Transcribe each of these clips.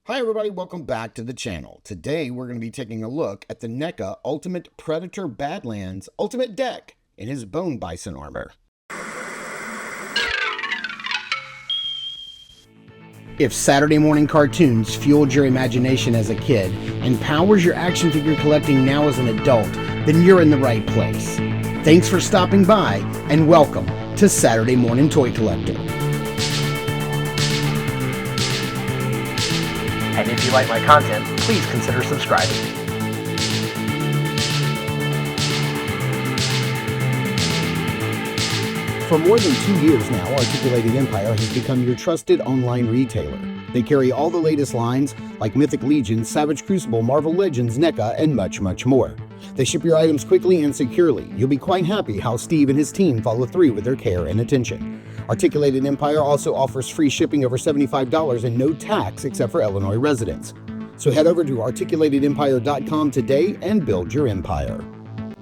Hi everybody, welcome back to the channel. Today we're going to be taking a look at the NECA Ultimate Predator Badlands Ultimate Deck in his Bone Bison Armor. If Saturday morning cartoons fueled your imagination as a kid and powers your action figure collecting now as an adult, then you're in the right place. Thanks for stopping by and welcome to Saturday Morning Toy Collector. And if you like my content, please consider subscribing. For more than 2 years now, Articulated Empire has become your trusted online retailer. They carry all the latest lines like Mythic Legion, Savage Crucible, Marvel Legends, NECA, and much, much more. They ship your items quickly and securely. You'll be quite happy how Steve and his team follow through with their care and attention. Articulated Empire also offers free shipping over $75 and no tax except for Illinois residents. So head over to articulatedempire.com today and build your empire.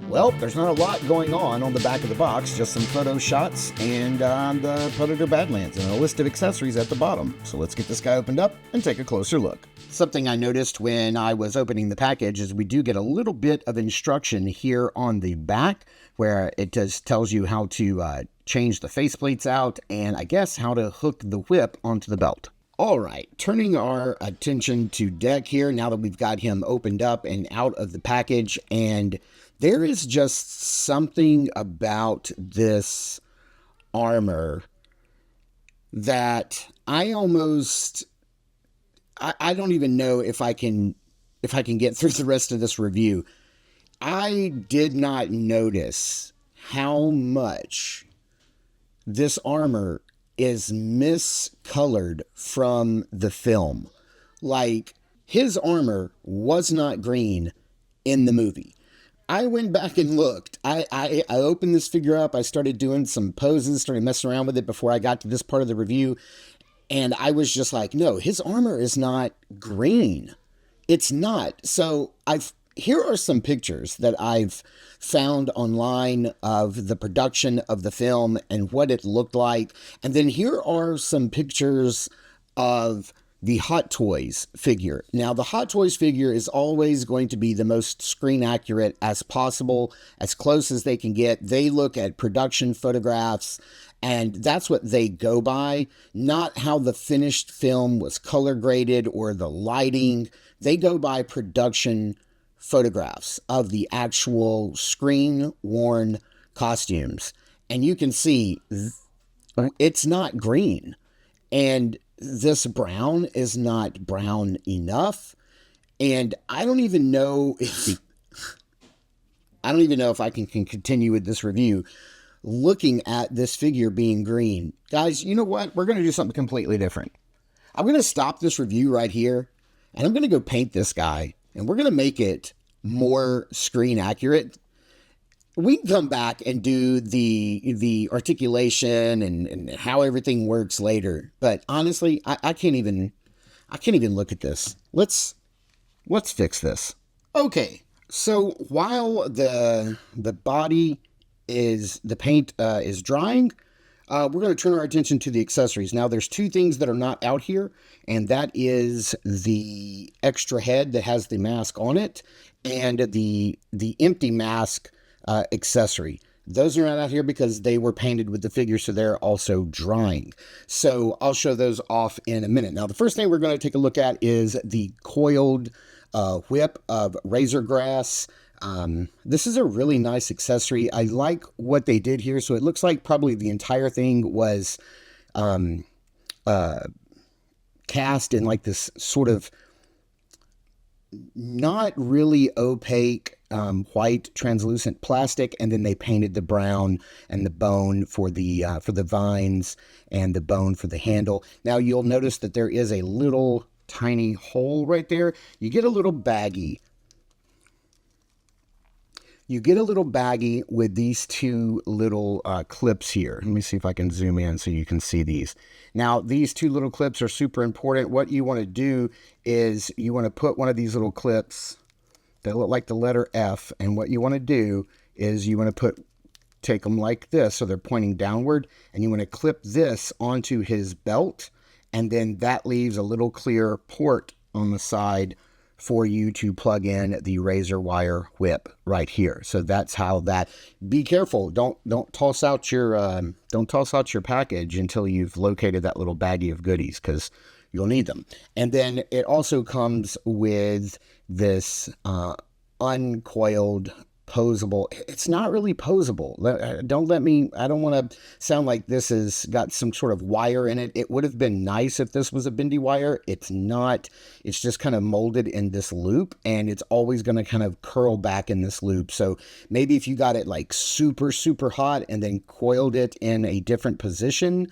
Well, there's not a lot going on the back of the box, just some photo shots and the Predator Badlands and a list of accessories at the bottom. So let's get this guy opened up and take a closer look. Something I noticed when I was opening the package is we do get a little bit of instruction here on the back where it tells you how to change the faceplates out and I guess how to hook the whip onto the belt. All right, turning our attention to Deck here now that we've got him opened up and out of the package, and there is just something about this armor that I don't even know if I can get through the rest of this review. I did not notice how much this armor is miscolored from the film. Like, his armor was not green in the movie. I went back and looked. I opened this figure up. I started doing some poses, started messing around with it before I got to this part of the review. And I was just like, no, his armor is not green. It's not. So here are some pictures that I've found online of the production of the film and what it looked like. And then here are some pictures of the Hot Toys figure. Now, the Hot Toys figure is always going to be the most screen accurate as possible, as close as they can get. They look at production photographs, and that's what they go by, not how the finished film was color graded or the lighting. They go by production photographs of the actual screen-worn costumes. And you can see it's not green. And this brown is not brown enough. And I don't even know if I can continue with this review looking at this figure being green. Guys, you know what? We're going to do something completely different. I'm going to stop this review right here, and I'm going to go paint this guy, and we're going to make it more screen accurate. We can come back and do the articulation and how everything works later. But honestly, I can't even look at this. Let's fix this. Okay, so while the body is the paint is drying, we're going to turn our attention to the accessories. Now, there's two things that are not out here, and that is the extra head that has the mask on it and the empty mask accessory. Those are not out here because they were painted with the figure, so they're also drying. So I'll show those off in a minute. Now, the first thing we're going to take a look at is the coiled whip of razor grass. This is a really nice accessory. I like what they did here. So it looks like probably the entire thing was cast in like this sort of not really opaque white translucent plastic, and then they painted the brown and the bone for the vines and the bone for the handle. Now you'll notice that there is a little tiny hole right there. You get a little baggy. You get a little baggy with these two little clips here. Let me see if I can zoom in so you can see these. Now, these two little clips are super important. What you want to do is you want to put one of these little clips that look like the letter F, and what you want to do is you want to take them like this so they're pointing downward, and you want to clip this onto his belt, and then that leaves a little clear port on the side for you to plug in the razor wire whip right here. So that's how that. Be careful. Don't toss out your package until you've located that little baggie of goodies, because you'll need them. And then it also comes with this uncoiled posable. It's not really posable. I don't want to sound like this has got some sort of wire in it. It would have been nice if this was a bendy wire. It's not. It's just kind of molded in this loop, and it's always going to kind of curl back in this loop. So maybe if you got it like super, super hot and then coiled it in a different position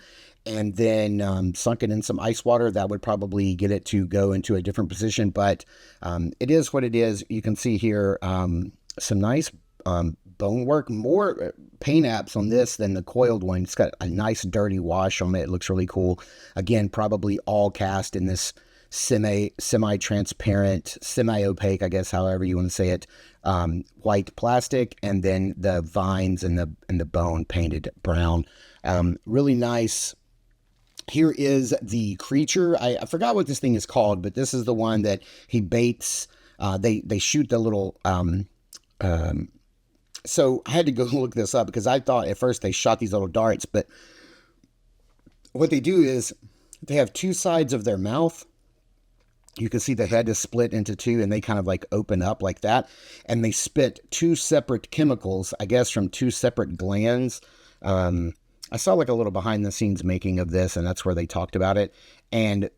and then sunk it in some ice water, that would probably get it to go into a different position. But it is what it is. You can see here some nice bone work, more paint apps on this than the coiled one. It's got a nice dirty wash on it. It looks really cool. Again, probably all cast in this semi-transparent, semi-opaque, I guess, however you want to say it, white plastic, and then the vines and the bone painted brown. Really nice. Here is the creature. I forgot what this thing is called, but this is the one that he baits. They shoot the little so I had to go look this up, because I thought at first they shot these little darts, but what they do is they have two sides of their mouth. You can see the head is split into two, and they kind of like open up like that, and they spit two separate chemicals, I guess from two separate glands. I saw like a little behind the scenes making of this, and that's where they talked about it. And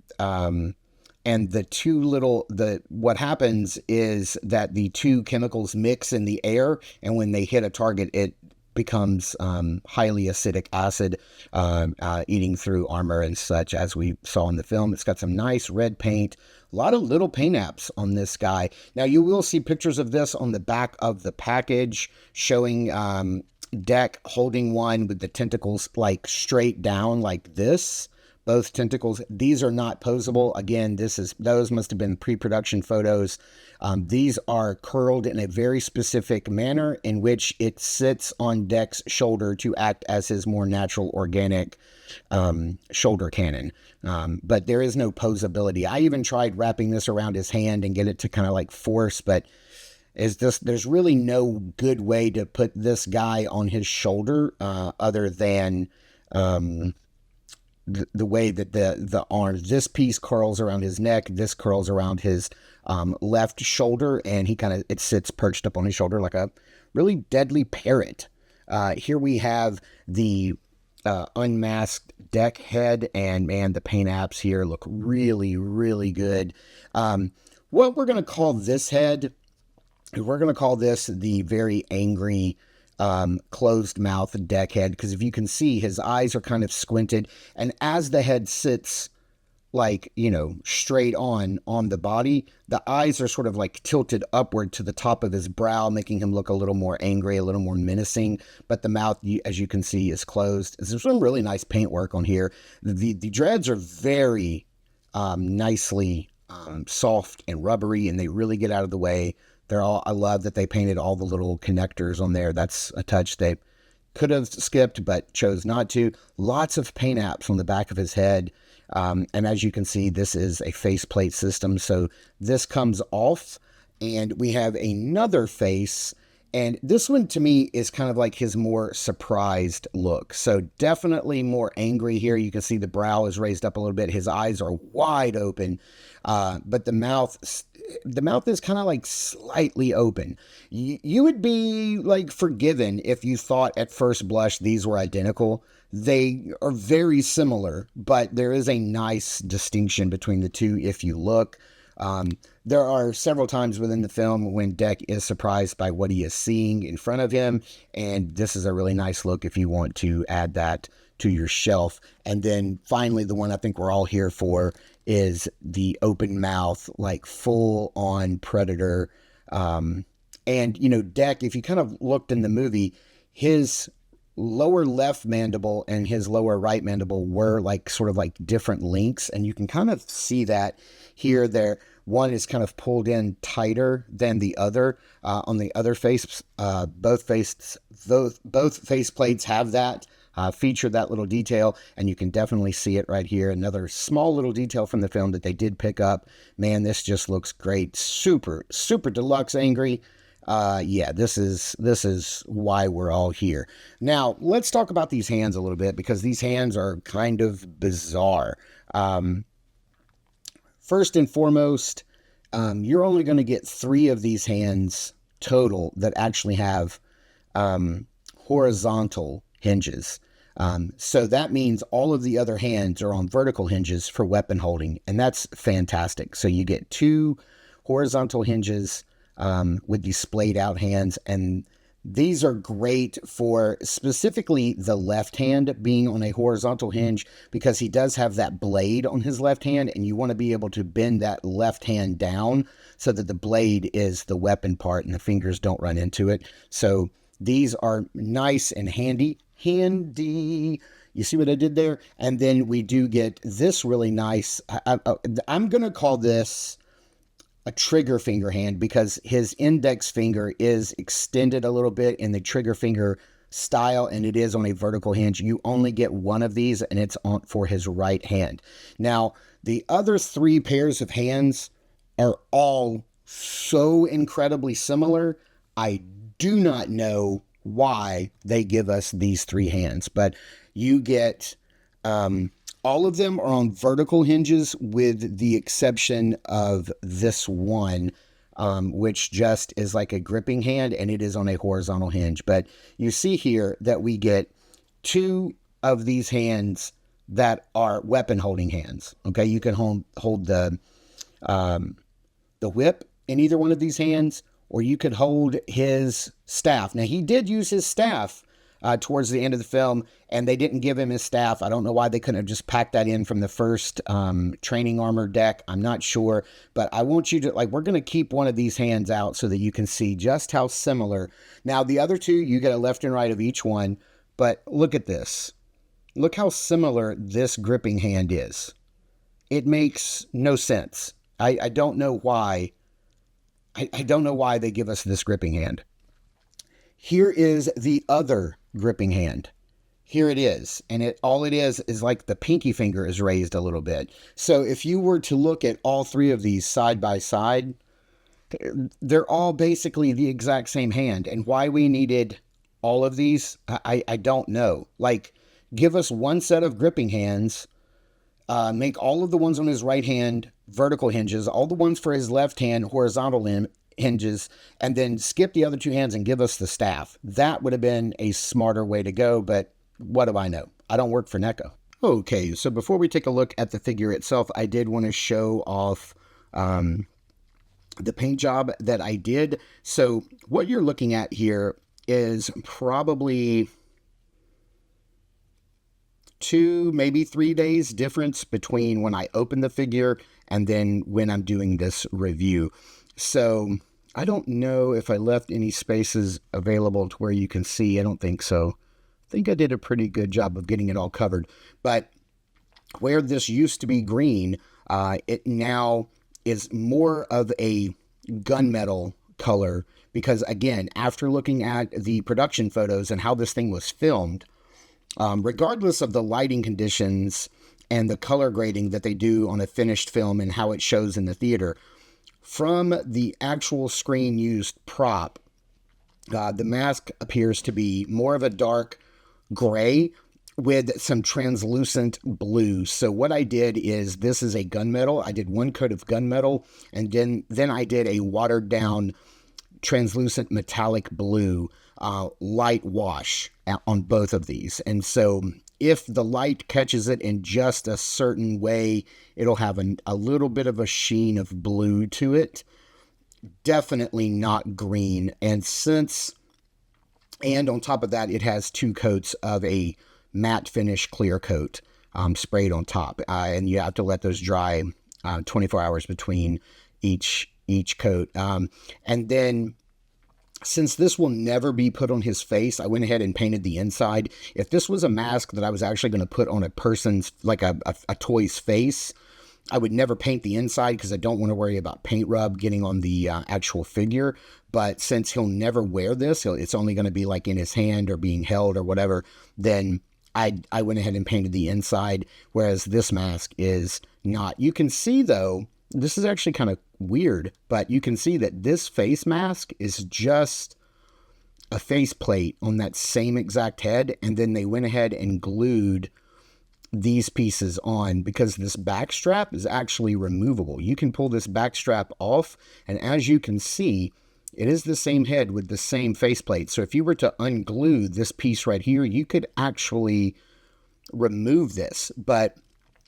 what happens is that the two chemicals mix in the air, and when they hit a target, it becomes highly acidic acid, eating through armor and such, as we saw in the film. It's got some nice red paint, a lot of little paint apps on this guy. Now, you will see pictures of this on the back of the package showing Deck holding one with the tentacles like straight down like this. Both tentacles. These are not posable. Again, those must have been pre-production photos. These are curled in a very specific manner in which it sits on Deck's shoulder to act as his more natural, organic shoulder cannon. But there is no posability. I even tried wrapping this around his hand and get it to kind of like force, but there's really no good way to put this guy on his shoulder other than the way that the arms, this piece curls around his neck, this curls around his left shoulder, and it sits perched up on his shoulder like a really deadly parrot. Here we have the unmasked Deck head, and man, the paint apps here look really, really good. What we're going to call this head, we're going to call this the very angry closed mouth Deck head, because if you can see, his eyes are kind of squinted, and as the head sits like, straight on the body, the eyes are sort of like tilted upward to the top of his brow, making him look a little more angry, a little more menacing, but the mouth, as you can see, is closed. There's some really nice paint work on here. The dreads are very nicely soft and rubbery, and they really get out of the way. I love that they painted all the little connectors on there. That's a touch they could have skipped, but chose not to. Lots of paint apps on the back of his head. And as you can see, this is a faceplate system. So this comes off, and we have another face. And this one, to me, is kind of like his more surprised look. So definitely more angry here. You can see the brow is raised up a little bit. His eyes are wide open. But the mouth is kind of like slightly open. You would be like forgiven if you thought at first blush these were identical. They are very similar, but there is a nice distinction between the two if you look. There are several times within the film when Deck is surprised by what he is seeing in front of him, and this is a really nice look if you want to add that to your shelf. And then finally, the one I think we're all here for is the open mouth, like full on predator. And Deck, if you kind of looked in the movie, his lower left mandible and his lower right mandible were like sort of like different links, and you can kind of see that here. One is kind of pulled in tighter than the other. On the other face, both face plates have that. feature that little detail, and you can definitely see it right here. Another small little detail from the film that they did pick up. Man, this just looks great. Super, super deluxe angry. Yeah, this is why we're all here. Now, let's talk about these hands a little bit, because these hands are kind of bizarre. First and foremost, you're only going to get 3 of these hands total that actually have horizontal hinges. So that means all of the other hands are on vertical hinges for weapon holding, and that's fantastic. So you get 2 horizontal hinges with these splayed out hands, and these are great for specifically the left hand being on a horizontal hinge, because he does have that blade on his left hand, and you want to be able to bend that left hand down so that the blade is the weapon part and the fingers don't run into it. So these are nice and handy. You see what I did there? And then we do get this really nice, I'm going to call this a trigger finger hand, because his index finger is extended a little bit in the trigger finger style, and it is on a vertical hinge. You only get 1 of these, and it's on for his right hand. Now, the other 3 pairs of hands are all so incredibly similar. I do not know why they give us these 3 hands, but you get all of them are on vertical hinges, with the exception of this one, which just is like a gripping hand, and it is on a horizontal hinge. But you see here that we get 2 of these hands that are weapon holding hands. Okay, you can hold the whip in either one of these hands, or you could hold his staff. Now, he did use his staff towards the end of the film, and they didn't give him his staff. I don't know why they couldn't have just packed that in from the first training armor deck. I'm not sure, but I want you to, we're going to keep one of these hands out so that you can see just how similar. Now, the other 2, you get a left and right of each one, but look at this. Look how similar this gripping hand is. It makes no sense. I don't know why. I don't know why they give us this gripping hand. Here is the other gripping hand. Here it is. And all it is like the pinky finger is raised a little bit. So if you were to look at all 3 of these side by side, they're all basically the exact same hand. And why we needed all of these, I don't know. Give us 1 set of gripping hands, make all of the ones on his right hand vertical hinges, all the ones for his left hand horizontal hinges, and then skip the other 2 hands and give us the staff. That would have been a smarter way to go, but what do I know? I don't work for NECA. Okay, so before we take a look at the figure itself, I did want to show off the paint job that I did. So what you're looking at here is probably 2, maybe 3 days difference between when I open the figure and then when I'm doing this review. So I don't know if I left any spaces available to where you can see. I don't think so. I think I did a pretty good job of getting it all covered. But where this used to be green, it now is more of a gunmetal color, because again, after looking at the production photos and how this thing was filmed, regardless of the lighting conditions and the color grading that they do on a finished film and how it shows in the theater, from the actual screen used prop, the mask appears to be more of a dark gray with some translucent blue. So what I did is, this is a gunmetal. I did 1 coat of gunmetal, and then I did a watered down translucent metallic blue light wash on both of these. And so if the light catches it in just a certain way, it'll have a little bit of a sheen of blue to it. Definitely not green. And on top of that, it has 2 coats of a matte finish clear coat sprayed on top. And you have to let those dry 24 hours between each coat. And then, since this will never be put on his face, I went ahead and painted the inside. If this was a mask that I was actually going to put on a person's, like a toy's face, I would never paint the inside, because I don't want to worry about paint rub getting on the actual figure. But since he'll never wear this, it's only going to be like in his hand or being held or whatever, then I went ahead and painted the inside, whereas this mask is not. You can see, though, this is actually kind of weird, but you can see that this face mask is just a faceplate on that same exact head, and then they went ahead and glued these pieces on because this back strap is actually removable. You can pull this back strap off, and as you can see, it is the same head with the same faceplate. So if you were to unglue this piece right here, you could actually remove this, but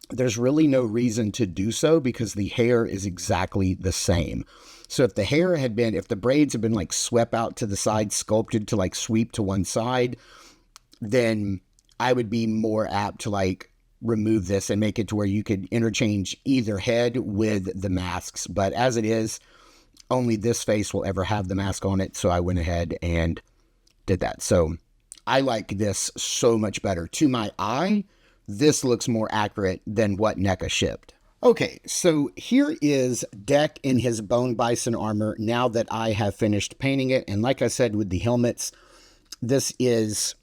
there's really no reason to do so because the hair is exactly the same. So if the hair had been, if the braids had been like swept out to the side, sculpted to like sweep to one side, then I would be more apt to like remove this and make it to where you could interchange either head with the masks. But as it is, only this face will ever have the mask on it, so I went ahead and did that. So I like this so much better. To my eye, this looks more accurate than what NECA shipped. Okay, so here is Deck in his Bone Bison armor now that I have finished painting it. And like I said with the helmets, this is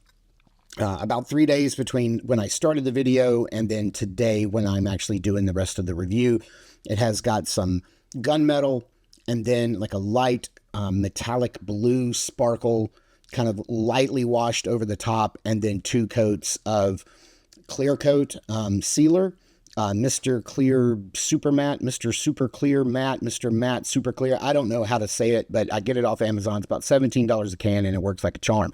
about 3 days between when I started the video and then today when I'm actually doing the rest of the review. It has got some gunmetal, and then like a light metallic blue sparkle kind of lightly washed over the top, and then 2 coats of clear coat sealer, Mr. Clear Super Matte, Mr. Super Clear Matte, Mr. Matte Super Clear. I don't know how to say it, but I get it off Amazon. It's about $17 a can, and it works like a charm.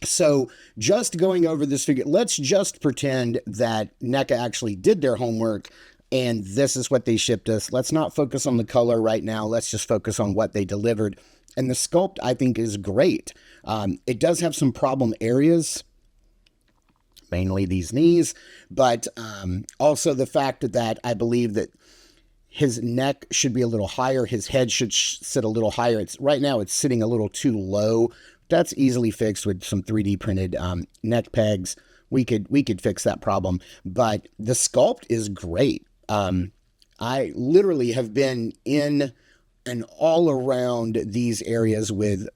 So just going over this figure, let's just pretend that NECA actually did their homework and this is what they shipped us. Let's not focus on the color right now. Let's just focus on what they delivered. And the sculpt, I think, is great. It does have some problem areas, mainly these knees, but also the fact that I believe that his neck should be a little higher. His head should sit a little higher. Right now it's sitting a little too low. That's easily fixed with some 3D printed neck pegs. We could fix that problem, but the sculpt is great. I literally have been in and all around these areas with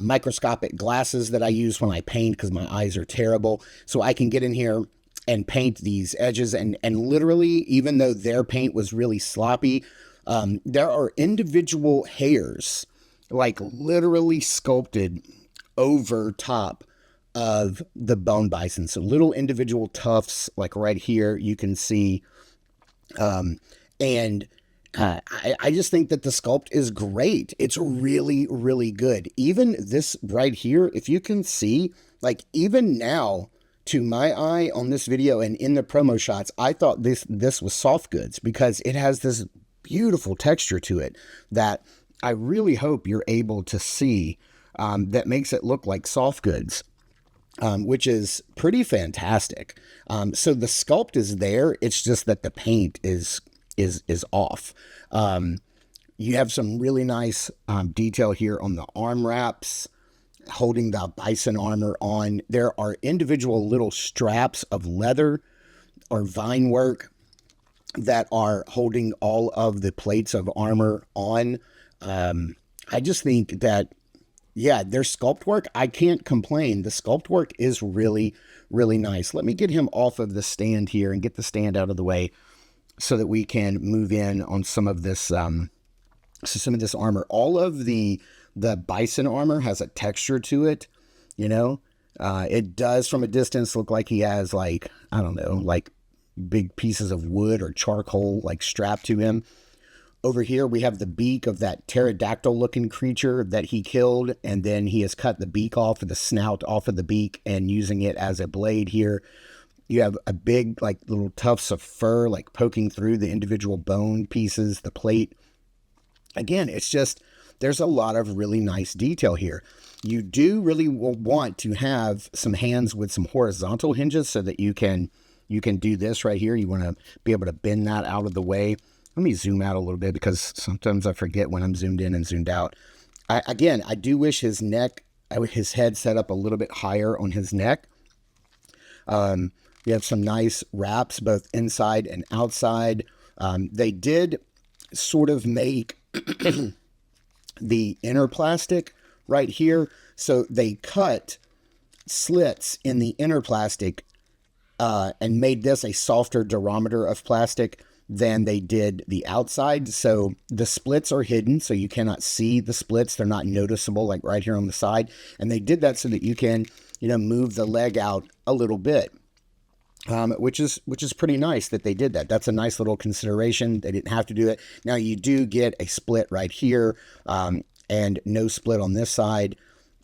microscopic glasses that I use when I paint because my eyes are terrible. So I can get in here and paint these edges, and literally, even though their paint was really sloppy, there are individual hairs like literally sculpted over top of the bone bison. So little individual tufts like right here you can see. And I just think that the sculpt is great. It's really, really good. Even this right here, if you can see, like even now to my eye on this video and in the promo shots, I thought this was soft goods because it has this beautiful texture to it that I really hope you're able to see, that makes it look like soft goods. Which is pretty fantastic. So the sculpt is there. It's just that the paint is off. You have some really nice detail here on the arm wraps holding the bison armor on. There are individual little straps of leather or vine work that are holding all of the plates of armor on. I just think that, yeah, their sculpt work, I can't complain. The sculpt work is really, really nice. Let me get him off of the stand here and get the stand out of the way so that we can move in on some of this, armor. All of the bison armor has a texture to it, you know. It does from a distance look like he has like, I don't know, like big pieces of wood or charcoal like strapped to him. Over here, we have the beak of that pterodactyl-looking creature that he killed, and then he has cut the beak off of the snout off of the beak and using it as a blade here. You have a big, like, little tufts of fur, like, poking through the individual bone pieces, the plate. Again, it's just, there's a lot of really nice detail here. You do really want to have some hands with some horizontal hinges so that you can do this right here. You want to be able to bend that out of the way. Let me zoom out a little bit because sometimes I forget when I'm zoomed in and zoomed out. I do wish his head set up a little bit higher on his neck. You have some nice wraps both inside and outside. They did sort of make the inner plastic right here. So they cut slits in the inner plastic and made this a softer durometer of plastic than they did the outside. So the splits are hidden, so you cannot see the splits. They're not noticeable, like right here on the side. And they did that so that you can, move the leg out a little bit, which is pretty nice that they did that. That's a nice little consideration. They didn't have to do it. Now you do get a split right here, and no split on this side.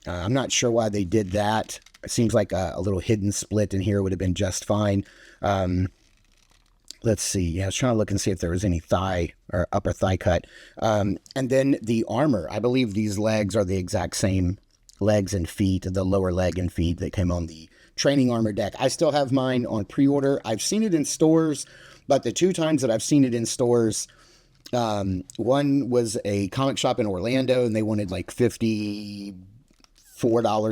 I'm not sure why they did that. It seems like a little hidden split in here would have been just fine. Let's see. Yeah, I was trying to look and see if there was any thigh or upper thigh cut. And then the armor. I believe these legs are the exact same legs and feet, the lower leg and feet that came on the training armor deck. I still have mine on pre-order. I've seen it in stores, but the 2 times that I've seen it in stores, one was a comic shop in Orlando, and they wanted like $54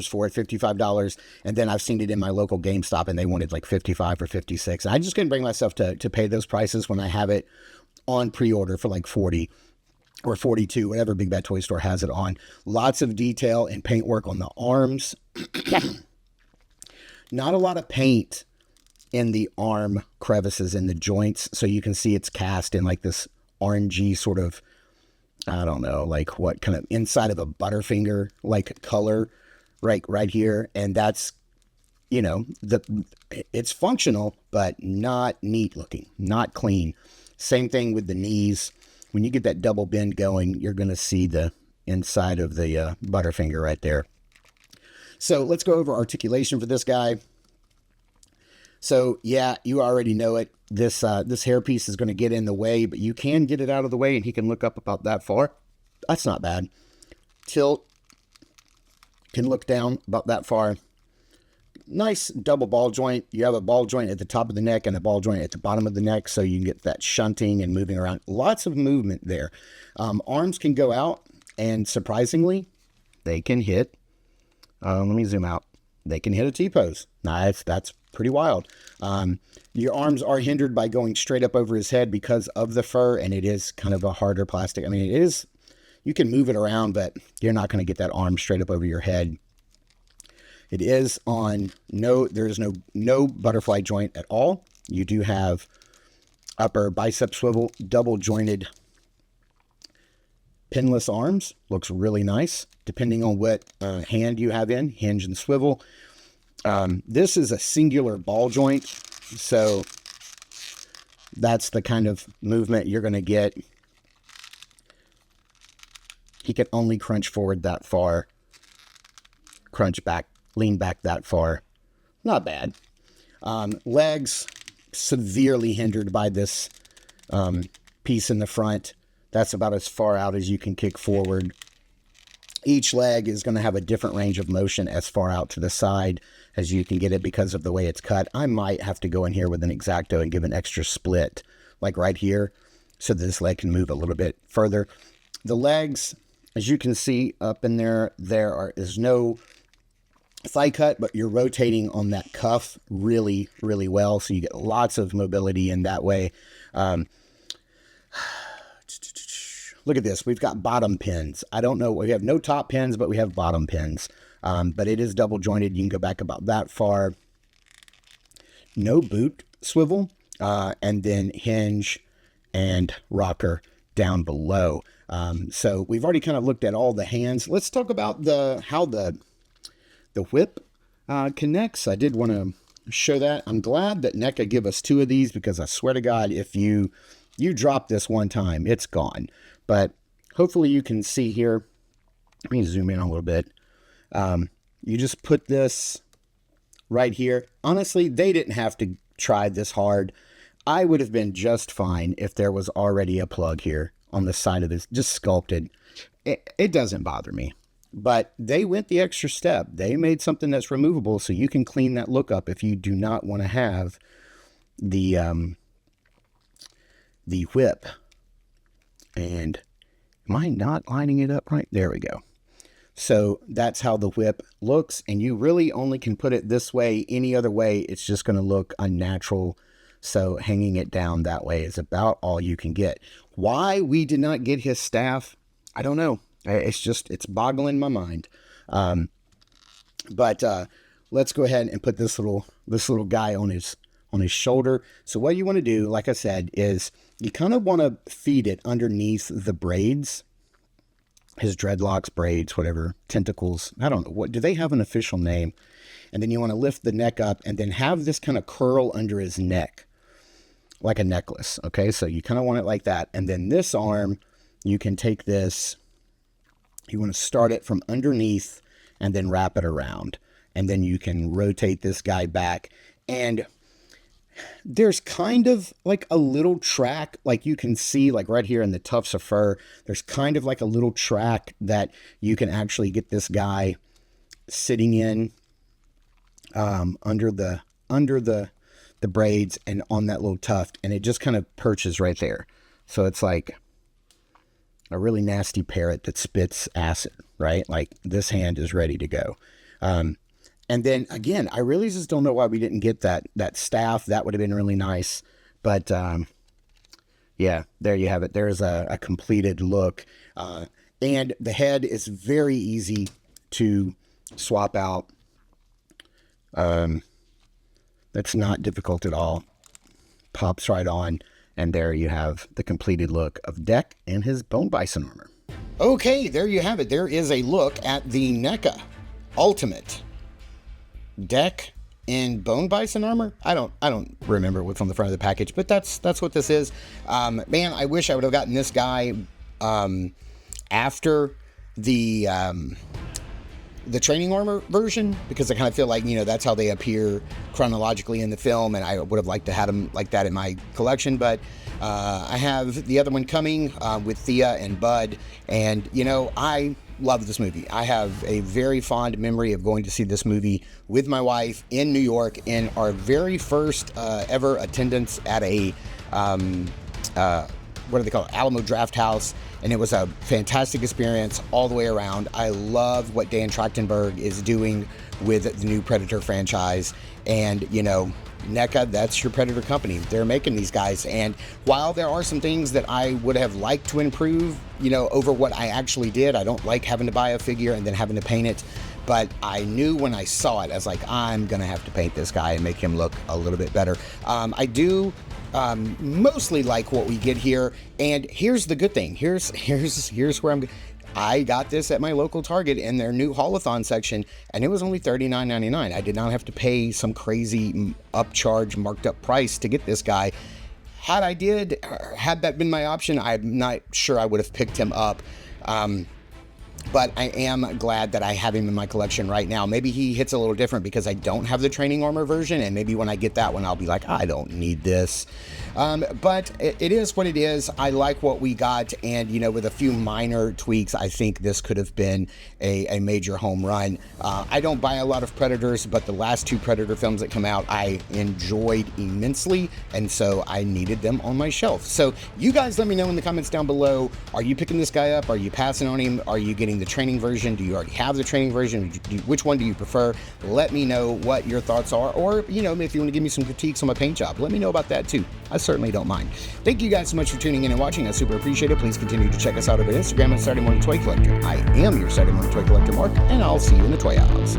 for it, $55. And then I've seen it in my local GameStop, and they wanted like $55 or $56. And I just couldn't bring myself to pay those prices when I have it on pre-order for like $40 or $42, whatever Big Bad Toy Store has it on. Lots of detail and paintwork on the arms. Not a lot of paint in the arm crevices in the joints. So you can see it's cast in like this orangey sort of, I don't know, like what kind of inside of a Butterfinger like color right here. And that's, it's functional, but not neat looking, not clean. Same thing with the knees. When you get that double bend going, you're going to see the inside of the Butterfinger right there. So let's go over articulation for this guy. So yeah, you already know it. This hairpiece is going to get in the way, but you can get it out of the way, and he can look up about that far. That's not bad. Tilt, can look down about that far. Nice double ball joint. You have a ball joint at the top of the neck and a ball joint at the bottom of the neck, so you can get that shunting and moving around. Lots of movement there. Arms can go out, and surprisingly, they can hit. Let me zoom out. They can hit a T-pose. Nice. That's pretty wild. Your arms are hindered by going straight up over his head because of the fur, and it is kind of a harder plastic. I mean, it is, you can move it around, but you're not going to get that arm straight up over your head. It is on there is no butterfly joint at all. You do have upper bicep swivel, double jointed pinless arms. Looks really nice, depending on what hand you have in, hinge and swivel. This is a singular ball joint, so that's the kind of movement you're going to get. He can only crunch forward that far, crunch back, lean back that far. Not bad. Legs severely hindered by this piece in the front. That's about as far out as you can kick forward. Each leg is going to have a different range of motion as far out to the side as you can get it because of the way it's cut. I might have to go in here with an X-Acto and give an extra split, like right here, so that this leg can move a little bit further. The legs, as you can see up in there, is no thigh cut, but you're rotating on that cuff really, really well, so you get lots of mobility in that way. Look at this. We've got bottom pins. I don't know. We have no top pins, but we have bottom pins. But it is double jointed. You can go back about that far. No boot swivel. And then hinge and rocker down below. So we've already kind of looked at all the hands. Let's talk about how the whip connects. I did want to show that. I'm glad that NECA give us 2 of these, because I swear to God, if you drop this one time, it's gone. But hopefully you can see here. Let me zoom in a little bit. You just put this right here. Honestly, they didn't have to try this hard. I would have been just fine if there was already a plug here on the side of this, just sculpted. It doesn't bother me. But they went the extra step. They made something that's removable, so you can clean that look up if you do not want to have the whip. And am I not lining it up right? There we go. So that's how the whip looks, and you really only can put it this way. Any other way, it's just going to look unnatural. So hanging it down that way is about all you can get. Why we did not get his staff, I don't know. It's boggling my mind. But let's go ahead and put this little guy on his shoulder. So what you want to do, like I said, is you kind of want to feed it underneath the braids, his dreadlocks, braids, whatever, tentacles. I don't know. What do they have an official name? And then you want to lift the neck up and then have this kind of curl under his neck like a necklace. Okay, so you kind of want it like that. And then this arm, you can take this, you want to start it from underneath and then wrap it around. And then you can rotate this guy back. And there's kind of like a little track, like you can see like right here in the tufts of fur, there's kind of like a little track that you can actually get this guy sitting in under the braids and on that little tuft, and it just kind of perches right there. So it's like a really nasty parrot that spits acid, right? Like this hand is ready to go. And then again, I really just don't know why we didn't get that staff. That would have been really nice. But yeah, there you have it. There's a completed look. And the head is very easy to swap out. That's not difficult at all. Pops right on. And there you have the completed look of Deck and his Bone Bison Armor. Okay, there you have it. There is a look at the NECA Ultimate Deck and Bone Bison Armor. I don't remember what's on the front of the package, but that's what this is. Man, I wish I would have gotten this guy after the training armor version, because I kind of feel like, you know, that's how they appear chronologically in the film, and I would have liked to have them like that in my collection. But I have the other one coming with Thea and Bud, and you know, I love this movie. I have a very fond memory of going to see this movie with my wife in New York in our very first ever attendance at a what do they call it? Alamo Draft House. And it was a fantastic experience all the way around. I love what Dan Trachtenberg is doing with the new Predator franchise. And, you know, NECA, that's your Predator company. They're making these guys. And while there are some things that I would have liked to improve, you know, over what I actually did, I don't like having to buy a figure and then having to paint it. But I knew when I saw it, I was like, I'm going to have to paint this guy and make him look a little bit better. I do mostly like what we get here. And here's the good thing. Here's where I got this at my local Target in their new Haulathon section, and it was only $39.99. I did not have to pay some crazy upcharge marked up price to get this guy. Had that been my option, I'm not sure I would have picked him up. But I am glad that I have him in my collection right now. Maybe he hits a little different because I don't have the training armor version, and maybe when I get that one, I'll be like, I don't need this. But it is what it is. I like what we got, and, you know, with a few minor tweaks, I think this could have been a major home run. I don't buy a lot of Predators, but the last two Predator films that come out, I enjoyed immensely, and so I needed them on my shelf. So you guys let me know in the comments down below, are you picking this guy up? Are you passing on him? Are you getting the training version? Do you already have the training version? Which one do you prefer? Let me know what your thoughts are, or, you know, if you want to give me some critiques on my paint job, let me know about that too. I certainly don't mind. Thank you guys so much for tuning in and watching. I super appreciate it. Please continue to check us out over Instagram at Saturday Morning Toy Collector. I am your Saturday Morning Toy Collector, Mark, and I'll see you in the toy house.